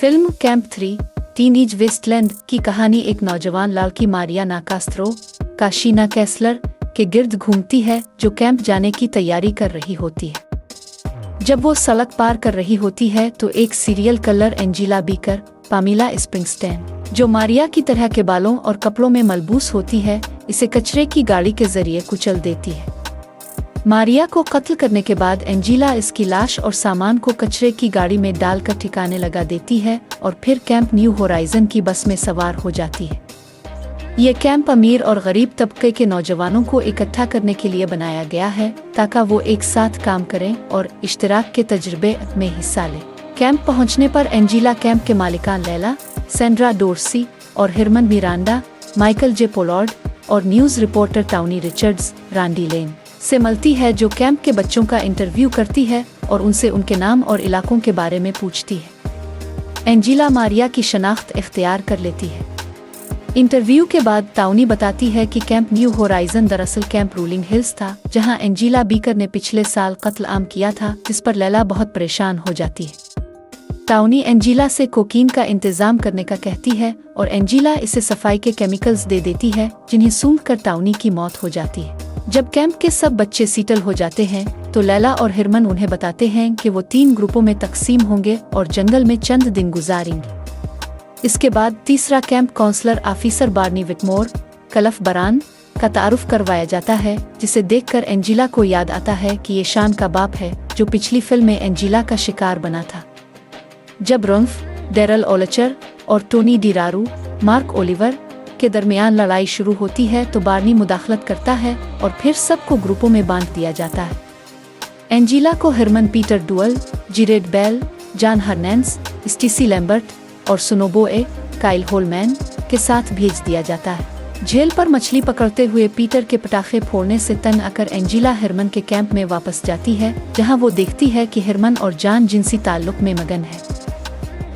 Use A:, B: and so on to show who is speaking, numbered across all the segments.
A: Film camp 3 teenage Westland की कहानी एक नौजवान लड़की मारिया नाकास्त्रो काशीना कैसलर के गिर्द घूमती है जो कैंप जाने की तैयारी कर रही होती है। जब वो सड़क पार कर रही होती है तो एक serial killer Angela beaker Pamela स्प्रिंगस्टेन जो मारिया की तरह के बालों और कपड़ों में मलबूस होती है इसे कचरे की गाड़ी के जरिए कुचल देती है। मारिया को कत्ल करने के बाद एंजेला इसकी लाश और सामान को कचरे की गाड़ी में डालकर ठिकाने लगा देती है और फिर कैंप न्यू होराइजन की बस में सवार हो जाती है। ये कैंप अमीर और गरीब तबके के नौजवानों को इकट्ठा करने के लिए बनाया गया है ताकि वो एक साथ काम करें और इश्तिराक के तजुर्बे में हिस्सा लें। कैंप पहुंचने पर एंजेला कैंप के मालिकान लैला, सैंड्रा डोर्सी और हिरमन मिरांडा, माइकल जे पोलार्ड और न्यूज़ रिपोर्टर टाउनी रिचर्ड्स रांडी लेन से मिलती है जो कैंप के बच्चों का इंटरव्यू करती है और उनसे उनके नाम और इलाकों के बारे में पूछती है। एंजेला मारिया की शनाख्त इख्तियार कर लेती है। इंटरव्यू के बाद टाउनी बताती है कि कैंप न्यू होराइजन दरअसल कैंप रूलिंग हिल्स था जहां एंजेला बीकर ने पिछले साल कत्ल आम किया था, जिस पर लैला बहुत परेशान हो जाती है। टाउनी एंजेला से कोकीन का इंतजाम करने का कहती है और एंजेला इसे सफाई के केमिकल्स दे देती है जिन्हें सूंघकर टाउनी की मौत हो जाती है। जब कैंप के सब बच्चे सीटल हो जाते हैं तो लैला और हिरमन उन्हें बताते हैं कि वो 3 ग्रुपों में तकसीम होंगे और जंगल में चंद दिन गुजारेंगे। इसके बाद तीसरा कैंप काउंसलर ऑफिसर बार्नी विकमोर कलफ बरान का तारुफ करवाया जाता है, जिसे देखकर एंजेला को याद आता है कि ये शान का बाप है जो पिछली फिल्म में एंजेला का शिकार बना था। जब रंफ, डेरल ओलेचर और टोनी डिरारू, मार्क ओलिवर के दरमियान लड़ाई शुरू होती है तो बार्नी मुदाखलत करता है और फिर सबको ग्रुपों में बांट दिया जाता है। एंजेला को हिरमन Peter dual, जिरेड bell, John हर्नैंस, स्टीसी Lambert और सुनोबोए काइल होलमैन के साथ भेज दिया जाता है। झेल पर मछली पकड़ते हुए पीटर के पटाखे फोड़ने से तंग आकर एंजेला हिरमन के कैंप में वापस जाती है जहां वो देखती है कि हिरमन और जॉन जिनसी ताल्लुक में मगन है।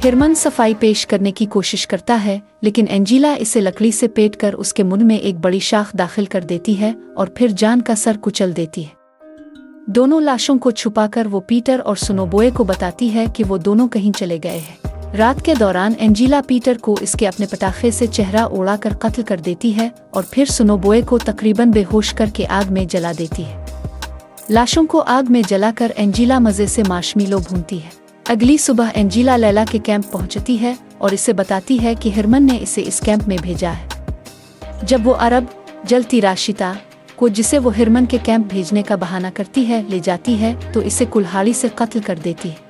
A: हिरमन सफाई पेश करने की कोशिश करता है लेकिन एंजेला इसे लकड़ी से पेट कर उसके मुंह में एक बड़ी शाख दाखिल कर देती है और फिर जॉन का सर कुचल देती है। दोनों लाशों को छुपाकर वो पीटर और सुनोबोए को बताती है कि वो दोनों कहीं चले गए हैं। रात के दौरान एंजेला पीटर को इसके अपने पटाखे से चेहरा उड़ाकर कत्ल कर देती है और फिर सुनोबोए को तकरीबन बेहोश करके आग में जला देती है। लाशों को आग में जलाकर एंजेला मजे से मार्शमेलो भूनती है। अगली सुबह एंजेला लैला के कैंप पहुंचती है और इसे बताती है कि हिरमन ने इसे इस कैंप में भेजा है। जब वो अरब जलती राशिता को, जिसे वो हिरमन के कैंप भेजने का बहाना करती है, ले जाती है तो इसे कुल्हाड़ी से कत्ल कर देती है।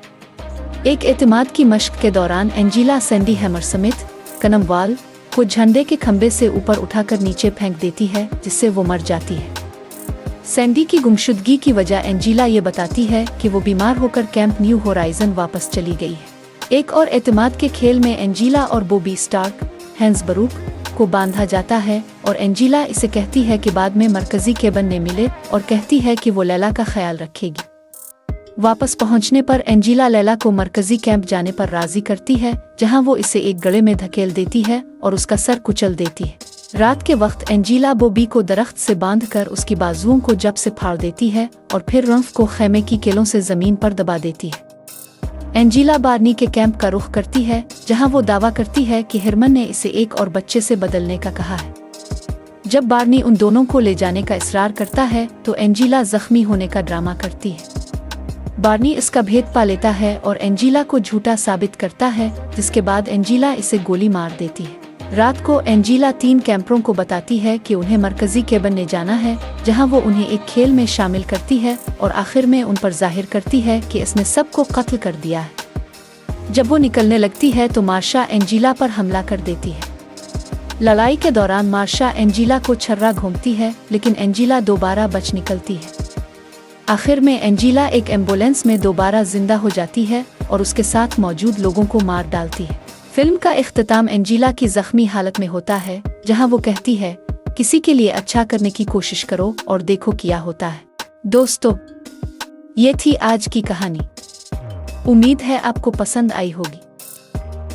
A: एक एतमाद की मश्क के दौरान एंजेला सैंडी हैमर समेत कनमवाल को झंडे के खंबे से ऊपर उठाकर नीचे फेंक देती है जिससे वो मर जाती है। सैंडी की गुमशुदगी की वजह एंजेला ये बताती है कि वो बीमार होकर कैंप न्यू होराइजन वापस चली गई है। एक और एतमाद के खेल में एंजेला और बॉबी स्टार्क हैंसबरूक को बांधा जाता है और एंजेला इसे कहती है कि बाद में मरकजी केबन ने मिले और कहती है कि वो लैला का ख्याल रखेगी। वापस पहुंचने पर एंजेला लैला को मरकजी कैंप जाने पर राजी करती है जहां वो इसे एक गड्ढे में धकेल देती है और उसका सर कुचल देती है। रात के वक्त एंजेला बॉबी को दरख्त से बांधकर उसकी बाजुओं को जब से फाड़ देती है और फिर रंफ को खेमे की केलों से जमीन पर दबा देती है। एंजेला बार्नी के कैंप का रुख करती है जहां वो दावा करती है कि हिरमन ने इसे एक और बच्चे से बदलने का कहा है। जब बार्नी उन दोनों को ले जाने का इसरार करता है तो एंजेला जख्मी होने का ड्रामा करती है। बार्नी इसका भेद पा लेता है और एंजेला को झूठा साबित करता है, जिसके बाद एंजेला इसे गोली मार देती है। रात को एंजेला 3 कैंपरों को बताती है कि उन्हें मरकजी केबन ने जाना है जहां वो उन्हें एक खेल में शामिल करती है और आखिर में उन पर जाहिर करती है कि इसने सबको कत्ल कर दिया है। जब वो निकलने लगती है तो मार्शा एंजेला पर हमला कर देती है। लड़ाई के दौरान मार्शा एंजेला को छर्रा घोंपती है लेकिन एंजेला दोबारा बच निकलती है। आखिर में एंजेला एक एम्बुलेंस में दोबारा जिंदा हो जाती है और उसके साथ मौजूद लोगों को मार डालती है। फिल्म का इख्तिताम एंजेला की जख्मी हालत में होता है जहां वो कहती है, किसी के लिए अच्छा करने की कोशिश करो और देखो क्या होता है। दोस्तों, ये थी आज की कहानी। उम्मीद है आपको पसंद आई होगी।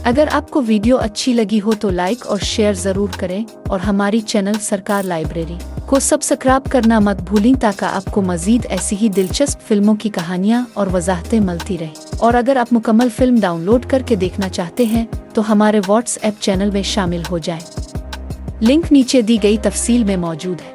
A: अगर आपको वीडियो अच्छी लगी हो तो लाइक और शेयर जरूर करें और हमारी चैनल सरकार लाइब्रेरी को सब्सक्राइब करना मत भूलें ताकि आपको मजीद ऐसी ही दिलचस्प फिल्मों की कहानियाँ और वजाहतें मिलती रहें। और अगर आप मुकम्मल फिल्म डाउनलोड करके देखना चाहते हैं तो हमारे व्हाट्सएप चैनल में शामिल हो जाएं। लिंक नीचे दी गई तफसील में मौजूद है।